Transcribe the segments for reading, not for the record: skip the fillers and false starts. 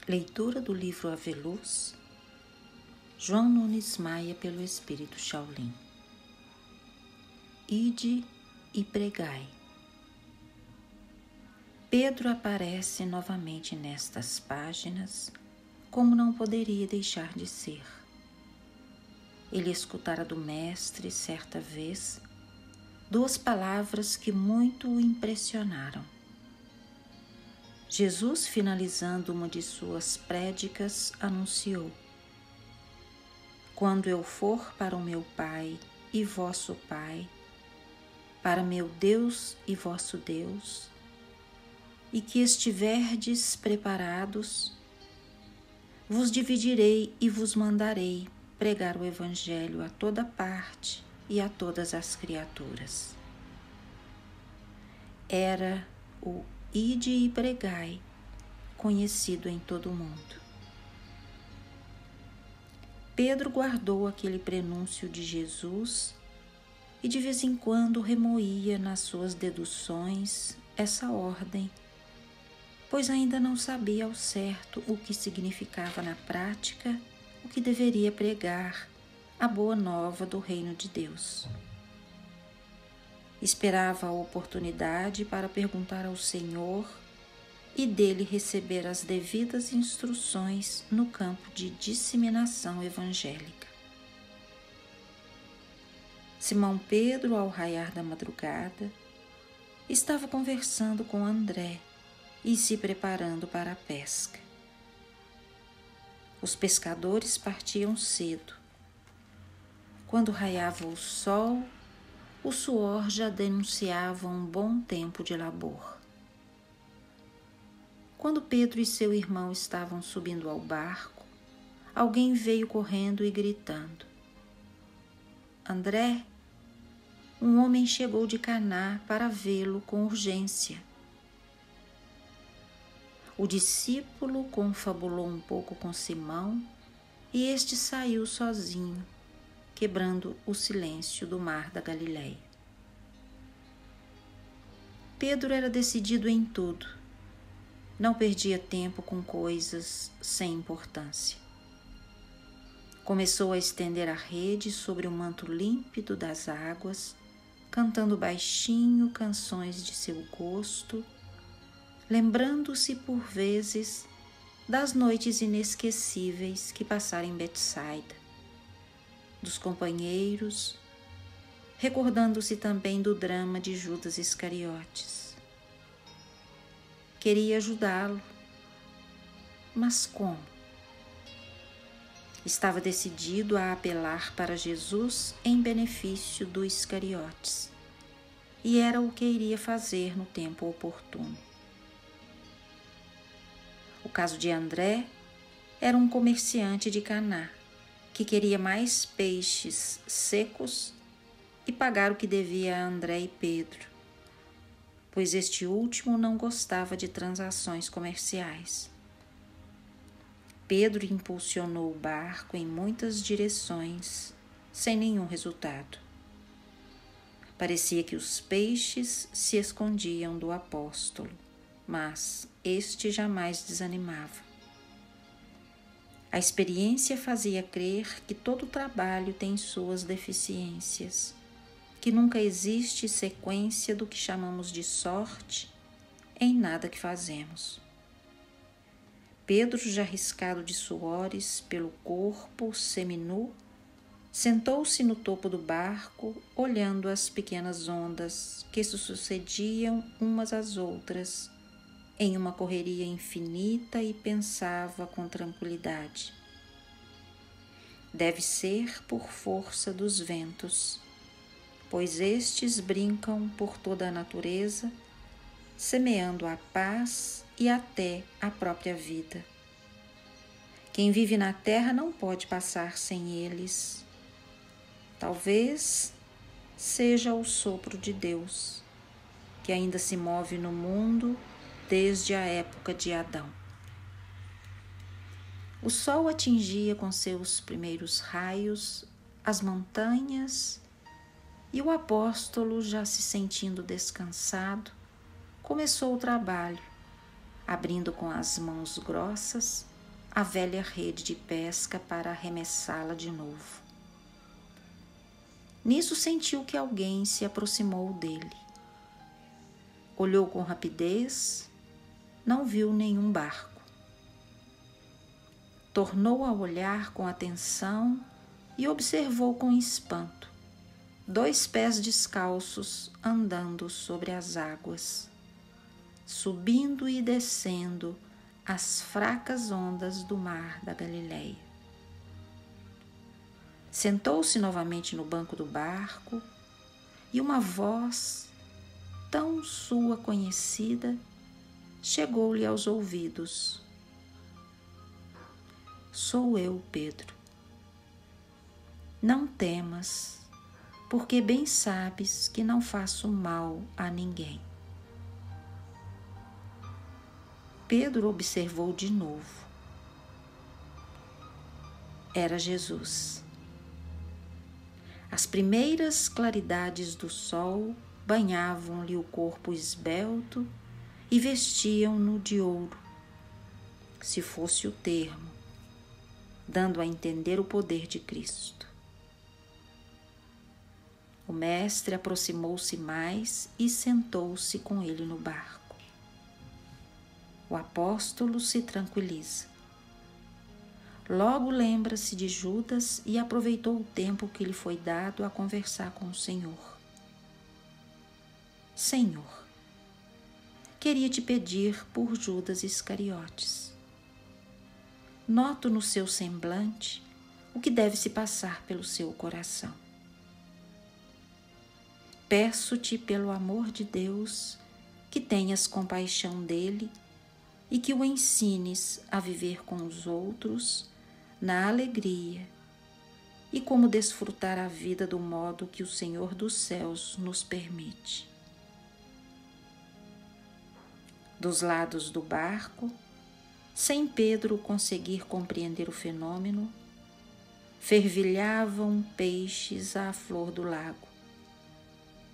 Leitura do livro Ave Luz, João Nunes Maia, pelo Espírito Shaolin. Ide e pregai. Pedro aparece novamente nestas páginas, como não poderia deixar de ser. Ele escutara do Mestre, certa vez, duas palavras que muito o impressionaram. Jesus, finalizando uma de suas prédicas, anunciou: quando eu for para o meu Pai e vosso Pai, para meu Deus e vosso Deus, e que estiverdes preparados, vos dividirei e vos mandarei pregar o Evangelho a toda parte e a todas as criaturas. Era o Ide e pregai, conhecido em todo o mundo. Pedro guardou aquele prenúncio de Jesus e de vez em quando remoía nas suas deduções essa ordem, pois ainda não sabia ao certo o que significava na prática o que deveria pregar, a boa nova do reino de Deus. Esperava a oportunidade para perguntar ao Senhor e dele receber as devidas instruções no campo de disseminação evangélica. Simão Pedro, ao raiar da madrugada, estava conversando com André e se preparando para a pesca. Os pescadores partiam cedo. Quando raiava o sol, o suor já denunciava um bom tempo de labor. Quando Pedro e seu irmão estavam subindo ao barco, alguém veio correndo e gritando: André, um homem chegou de Caná para vê-lo com urgência. O discípulo confabulou um pouco com Simão e este saiu sozinho, quebrando o silêncio do mar da Galileia. Pedro era decidido em tudo. Não perdia tempo com coisas sem importância. Começou a estender a rede sobre o manto límpido das águas, cantando baixinho canções de seu gosto, lembrando-se por vezes das noites inesquecíveis que passara em Betsaida, dos companheiros, recordando-se também do drama de Judas Iscariotes. Queria ajudá-lo, mas como? Estava decidido a apelar para Jesus em benefício do Iscariotes, e era o que iria fazer no tempo oportuno. O caso de André era um comerciante de Caná, que queria mais peixes secos e pagar o que devia a André e Pedro, pois este último não gostava de transações comerciais. Pedro impulsionou o barco em muitas direções, sem nenhum resultado. Parecia que os peixes se escondiam do apóstolo, mas este jamais desanimava. A experiência fazia crer que todo trabalho tem suas deficiências, que nunca existe sequência do que chamamos de sorte em nada que fazemos. Pedro, já riscado de suores pelo corpo seminu, sentou-se no topo do barco, olhando as pequenas ondas que se sucediam umas às outras, em uma correria infinita, e pensava com tranquilidade: deve ser por força dos ventos, pois estes brincam por toda a natureza, semeando a paz e até a própria vida. Quem vive na terra não pode passar sem eles. Talvez seja o sopro de Deus, que ainda se move no mundo desde a época de Adão. O sol atingia com seus primeiros raios as montanhas e o apóstolo, já se sentindo descansado, começou o trabalho, abrindo com as mãos grossas a velha rede de pesca para arremessá-la de novo. Nisso sentiu que alguém se aproximou dele. Olhou com rapidez, não viu nenhum barco. Tornou a olhar com atenção e observou com espanto 2 pés descalços andando sobre as águas, subindo e descendo as fracas ondas do mar da Galileia. Sentou-se novamente no banco do barco e uma voz tão sua conhecida chegou-lhe aos ouvidos. Sou eu, Pedro. Não temas, porque bem sabes que não faço mal a ninguém. Pedro observou de novo. Era Jesus. As primeiras claridades do sol banhavam-lhe o corpo esbelto e vestiam-no de ouro, se fosse o termo, dando a entender o poder de Cristo. O mestre aproximou-se mais e sentou-se com ele no barco. O apóstolo se tranquiliza. Logo lembra-se de Judas e aproveitou o tempo que lhe foi dado a conversar com o Senhor. Senhor, queria te pedir por Judas Iscariotes. Noto no seu semblante o que deve se passar pelo seu coração. Peço-te pelo amor de Deus que tenhas compaixão dele e que o ensines a viver com os outros na alegria e como desfrutar a vida do modo que o Senhor dos céus nos permite. Dos lados do barco, sem Pedro conseguir compreender o fenômeno, fervilhavam peixes à flor do lago,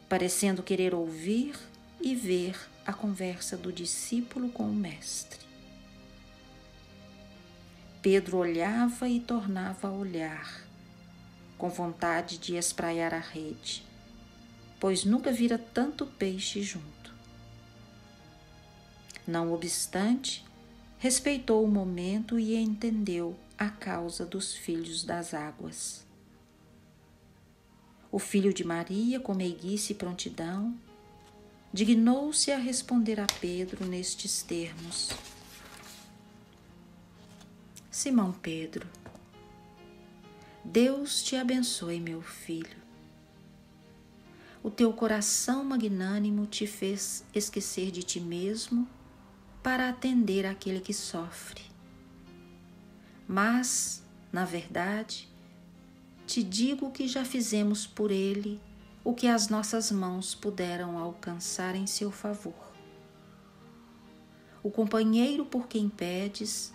parecendo querer ouvir e ver a conversa do discípulo com o mestre. Pedro olhava e tornava a olhar, com vontade de espraiar a rede, pois nunca vira tanto peixe junto. Não obstante, respeitou o momento e entendeu a causa dos filhos das águas. O filho de Maria, com meiguice e prontidão, dignou-se a responder a Pedro nestes termos: Simão Pedro, Deus te abençoe, meu filho. O teu coração magnânimo te fez esquecer de ti mesmo para atender àquele que sofre. Mas, na verdade, te digo que já fizemos por ele o que as nossas mãos puderam alcançar em seu favor. O companheiro por quem pedes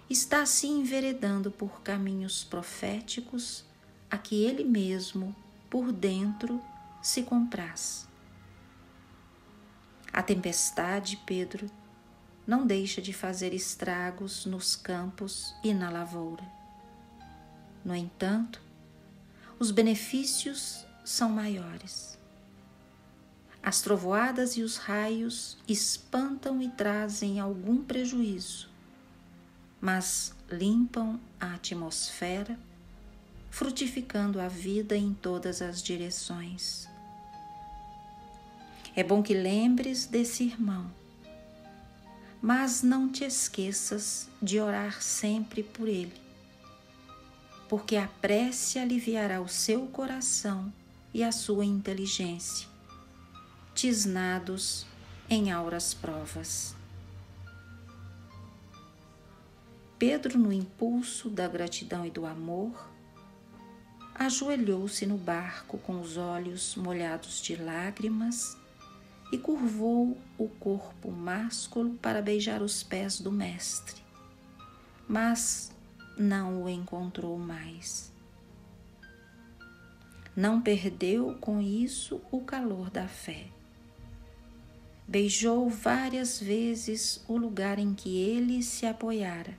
está se enveredando por caminhos proféticos a que ele mesmo, por dentro, se compraz. A tempestade, Pedro, não deixa de fazer estragos nos campos e na lavoura. No entanto, os benefícios são maiores. As trovoadas e os raios espantam e trazem algum prejuízo, mas limpam a atmosfera, frutificando a vida em todas as direções. É bom que lembres desse irmão, mas não te esqueças de orar sempre por ele, porque a prece aliviará o seu coração e a sua inteligência, tisnados em auras provas. Pedro, no impulso da gratidão e do amor, ajoelhou-se no barco com os olhos molhados de lágrimas e curvou o corpo másculo para beijar os pés do mestre, mas não o encontrou mais. Não perdeu com isso o calor da fé. Beijou várias vezes o lugar em que ele se apoiara,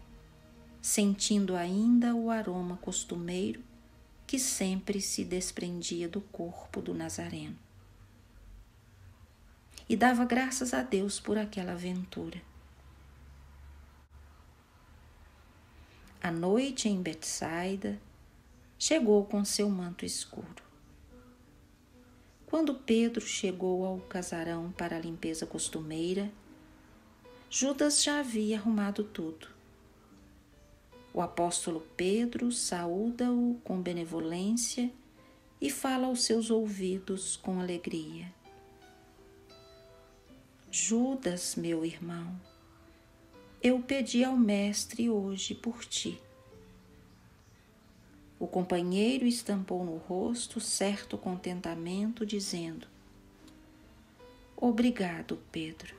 sentindo ainda o aroma costumeiro que sempre se desprendia do corpo do Nazareno. E dava graças a Deus por aquela aventura. A noite em Betsaida chegou com seu manto escuro. Quando Pedro chegou ao casarão para a limpeza costumeira, Judas já havia arrumado tudo. O apóstolo Pedro saúda-o com benevolência e fala aos seus ouvidos com alegria. Judas, meu irmão, eu pedi ao Mestre hoje por ti. O companheiro estampou no rosto certo contentamento, dizendo: Obrigado, Pedro.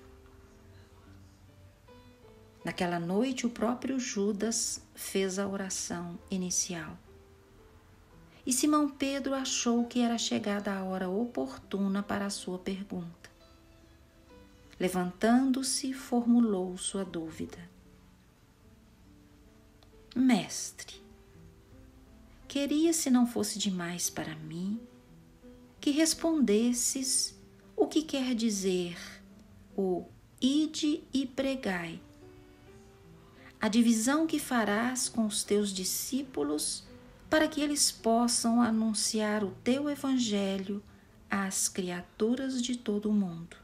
Naquela noite, o próprio Judas fez a oração inicial. E Simão Pedro achou que era chegada a hora oportuna para a sua pergunta. Levantando-se, formulou sua dúvida. Mestre, queria, se não fosse demais para mim, que respondesses o que quer dizer o ide e pregai, a divisão que farás com os teus discípulos para que eles possam anunciar o teu evangelho às criaturas de todo o mundo.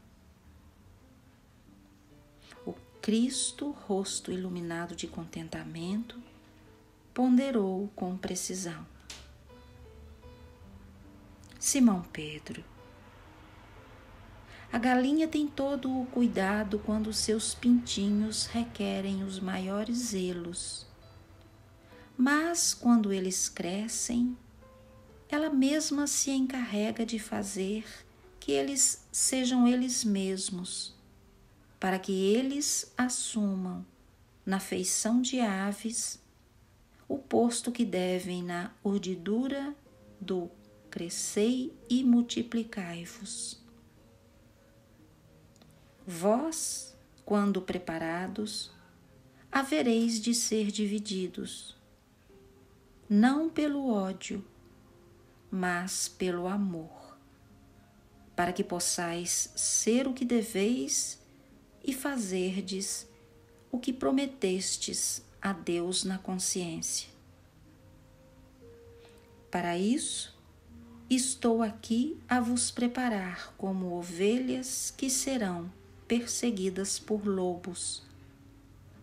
O Cristo, rosto iluminado de contentamento, ponderou com precisão. Simão Pedro, a galinha tem todo o cuidado quando seus pintinhos requerem os maiores zelos. Mas, quando eles crescem, ela mesma se encarrega de fazer que eles sejam eles mesmos, para que eles assumam, na feição de aves, o posto que devem na urdidura do crescei e multiplicai-vos. Vós, quando preparados, havereis de ser divididos, não pelo ódio, mas pelo amor, para que possais ser o que deveis e fazerdes o que prometestes a Deus na consciência. Para isso, estou aqui a vos preparar como ovelhas que serão perseguidas por lobos,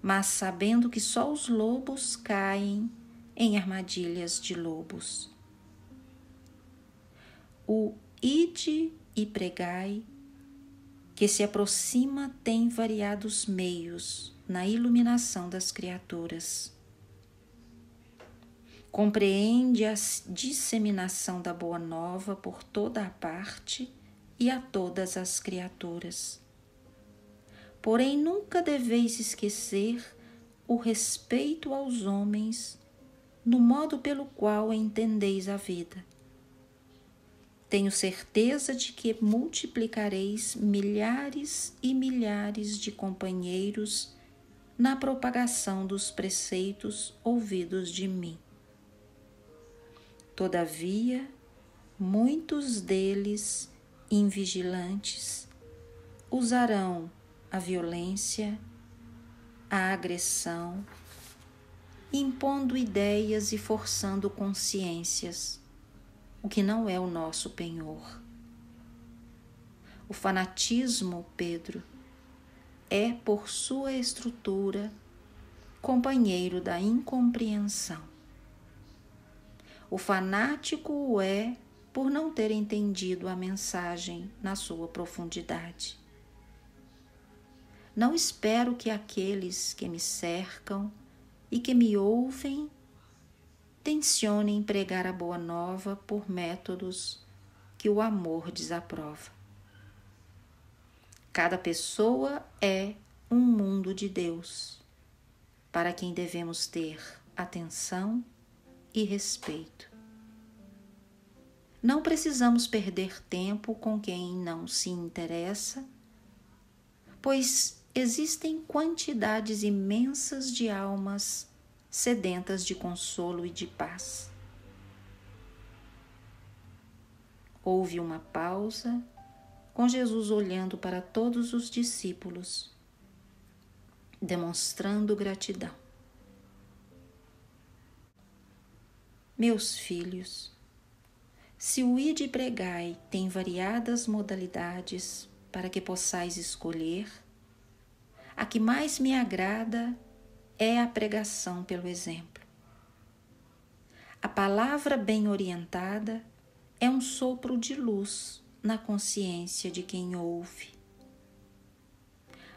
mas sabendo que só os lobos caem em armadilhas de lobos. O ide e pregai, que se aproxima, tem variados meios na iluminação das criaturas. Compreende a disseminação da Boa Nova por toda a parte e a todas as criaturas. Porém, nunca deveis esquecer o respeito aos homens no modo pelo qual entendeis a vida. Tenho certeza de que multiplicareis milhares e milhares de companheiros na propagação dos preceitos ouvidos de mim. Todavia, muitos deles, invigilantes, usarão a violência, a agressão, impondo ideias e forçando consciências, o que não é o nosso penhor. O fanatismo, Pedro, é, por sua estrutura, companheiro da incompreensão. O fanático o é por não ter entendido a mensagem na sua profundidade. Não espero que aqueles que me cercam e que me ouvem tencionem pregar a boa nova por métodos que o amor desaprova. Cada pessoa é um mundo de Deus, para quem devemos ter atenção e respeito. Não precisamos perder tempo com quem não se interessa, pois existem quantidades imensas de almas sedentas de consolo e de paz. Houve uma pausa, com Jesus olhando para todos os discípulos, demonstrando gratidão. Meus filhos, se o ide e pregai tem variadas modalidades para que possais escolher, a que mais me agrada é a pregação pelo exemplo. A palavra bem orientada é um sopro de luz na consciência de quem ouve.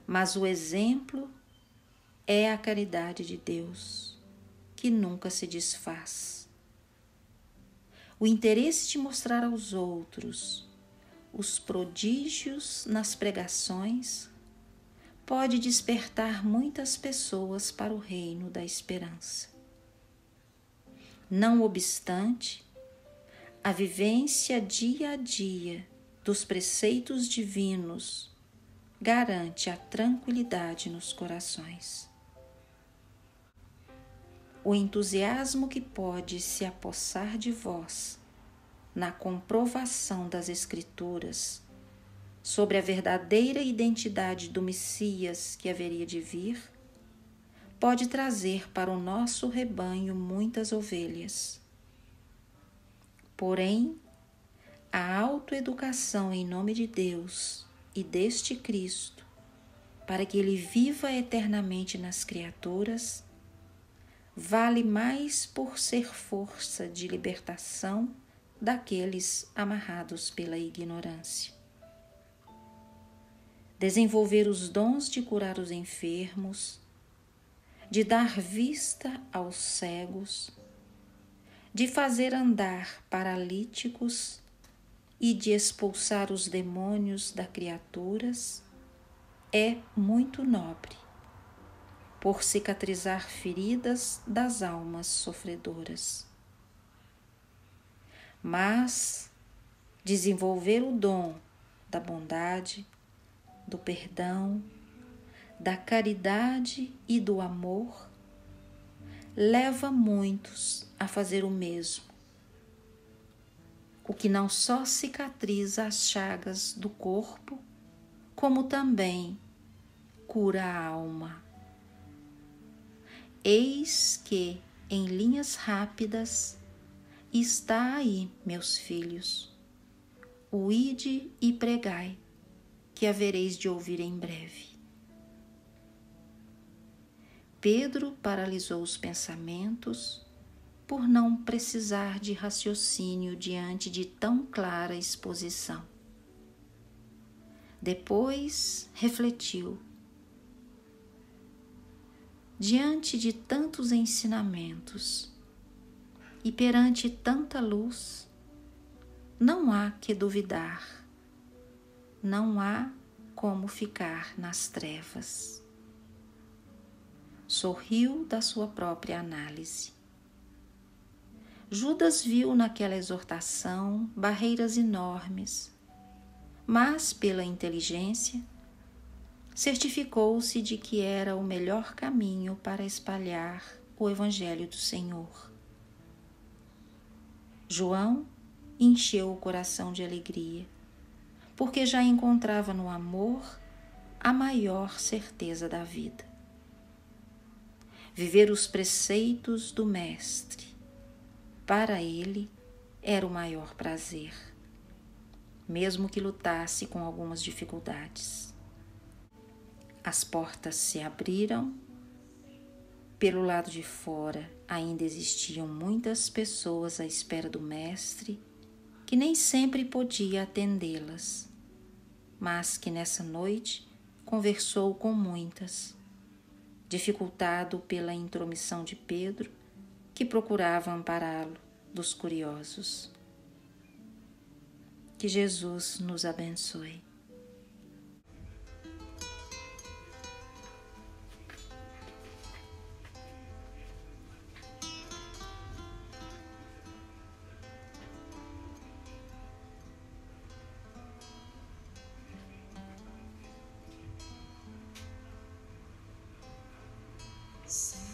Mas o exemplo é a caridade de Deus, que nunca se desfaz. O interesse de mostrar aos outros os prodígios nas pregações pode despertar muitas pessoas para o reino da esperança. Não obstante, a vivência dia a dia dos preceitos divinos garante a tranquilidade nos corações. O entusiasmo que pode se apossar de vós na comprovação das Escrituras sobre a verdadeira identidade do Messias que haveria de vir, pode trazer para o nosso rebanho muitas ovelhas. Porém, a autoeducação em nome de Deus e deste Cristo, para que Ele viva eternamente nas criaturas, vale mais por ser força de libertação daqueles amarrados pela ignorância. Desenvolver os dons de curar os enfermos, de dar vista aos cegos, de fazer andar paralíticos e de expulsar os demônios das criaturas é muito nobre, por cicatrizar feridas das almas sofredoras. Mas desenvolver o dom da bondade, do perdão, da caridade e do amor leva muitos a fazer o mesmo, o que não só cicatriza as chagas do corpo, como também cura a alma. Eis que, em linhas rápidas, está aí, meus filhos, o ide e pregai, que havereis de ouvir em breve. Pedro paralisou os pensamentos por não precisar de raciocínio diante de tão clara exposição. Depois refletiu. Diante de tantos ensinamentos e perante tanta luz, não há que duvidar, não há como ficar nas trevas. Sorriu da sua própria análise. Judas viu naquela exortação barreiras enormes, mas pela inteligência certificou-se de que era o melhor caminho para espalhar o Evangelho do Senhor. João encheu o coração de alegria, porque já encontrava no amor a maior certeza da vida. Viver os preceitos do Mestre, para ele, era o maior prazer, mesmo que lutasse com algumas dificuldades. As portas se abriram. Pelo lado de fora ainda existiam muitas pessoas à espera do Mestre, que nem sempre podia atendê-las, mas que nessa noite conversou com muitas, dificultado pela intromissão de Pedro, que procurava ampará-lo dos curiosos. Que Jesus nos abençoe. Senhor.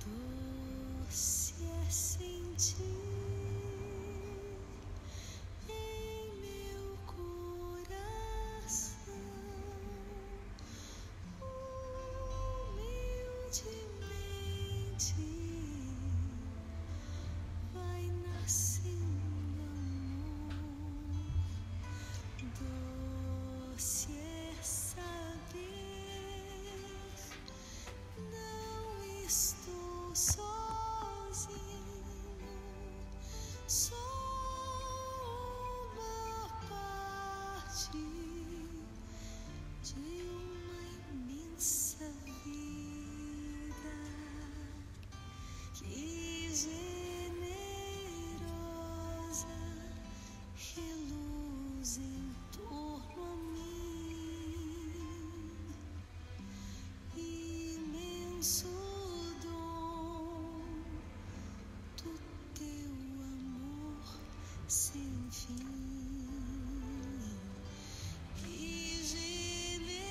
Doce é sentir em meu coração humildemente vai nascendo amor. Doce é saber não estou sozinho, sou uma parte de uma imensa vida que generosa reluz em torno a mim. Imenso dom do teu amor sem fim. Que generosa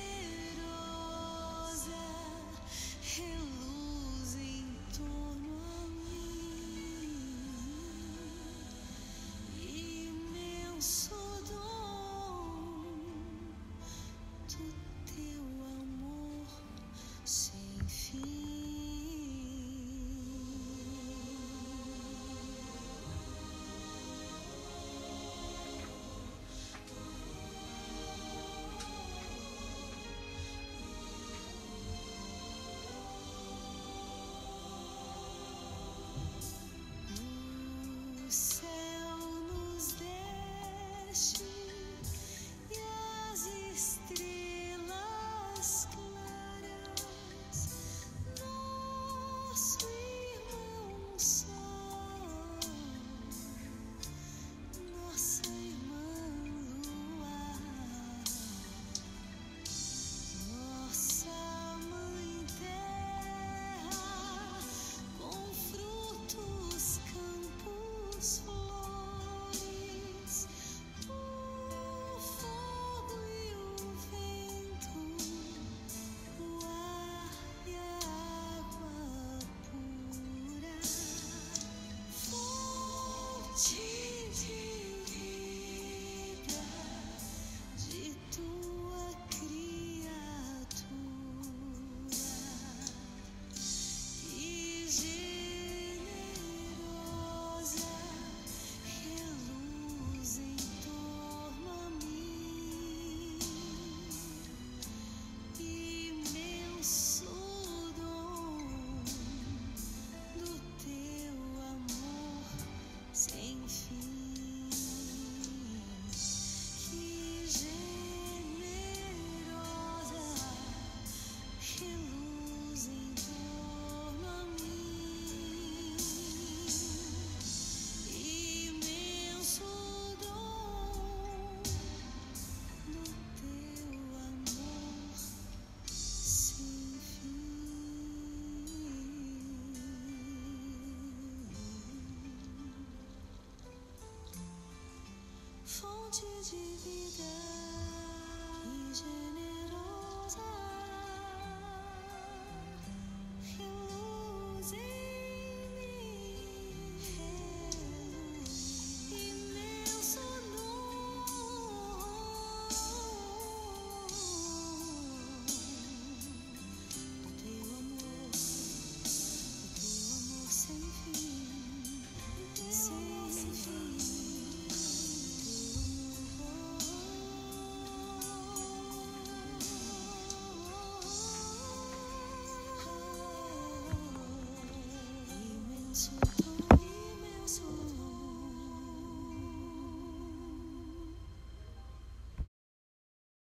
reluz em torno a mim. Imenso dom do teu amor sem fim. O céu nos deste e as estrelas claras, nosso irmão sol, nossa irmã lua, nossa mãe terra, com frutos, campos, flores, o fogo e o vento, o ar e a água pura, fonte de vida de tua criatura. Que generosa reluz em torno a mim. Imenso dom do teu amor sem fim. Que generosa reluz em torno a mim. Imenso dom do teu amor sem fim. Fonte de vida e generosa reluz em